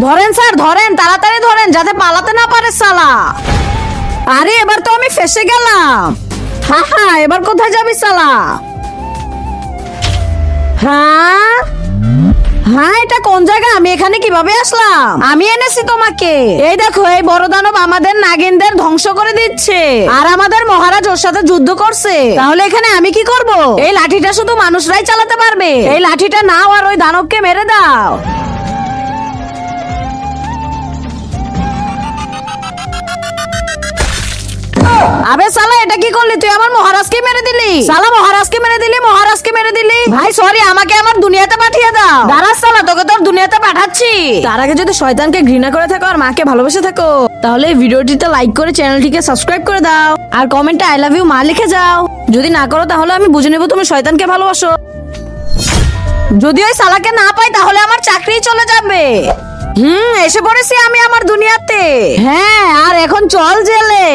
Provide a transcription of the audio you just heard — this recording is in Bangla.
ধরেন স্যার ধরেন, তাড়াতাড়ি ধরেন যাতে পালাতে না পারে সালা। আরে এবার তো আমি ফেসে গেলাম। হ্যাঁ হ্যাঁ, এবার কোথায় যাবি সালা? হ্যাঁ হ্যাঁ, এটা কোন জায়গা? আমি এখানে কিভাবে আসলাম? আমি এনেছি তোমাকে। এই দেখো, এই বড় দানব আমাদের নাগিনদের ধ্বংস করে দিচ্ছে, আর আমাদের মহারাজ ওর সাথে যুদ্ধ করছে। তাহলে এখানে আমি কি করব? এই লাঠিটা শুধু মানুষরাই চালাতে পারবে। এই লাঠিটা নাও আর ওই দানবকে মেরে দাও। আবে সালা, এটা কি করলি তুই? আমার মহারাজকে মেরে দিলি সালা, মহারাজকে মেরে দিলি, মহারাজকে মেরে দিলি। ভাই সরি, আমাকে আমার দুনিয়াতে পাঠিয়ে দাও। দাঁড়া সালা, তোকে তোর দুনিয়াতে পাঠাচ্ছি। তার আগে যদি শয়তানকে ঘৃণা করে থাকো আর মাকে ভালোবেসে থাকো, তাহলে এই ভিডিওটিতে লাইক করে চ্যানেলটিকে সাবস্ক্রাইব করে দাও, আর কমেন্টে আই লাভ ইউ মা লিখে যাও। যদি না করো তাহলে আমি বুঝে নেবো তুমি শয়তানকে ভালোবাসো। যদি ওই সালাকে না পাই তাহলে আমার চাকরি চলে যাবে। এসে পড়েছি আমি আমার দুনিয়াতে। হ্যাঁ, আর এখন চল জেলে।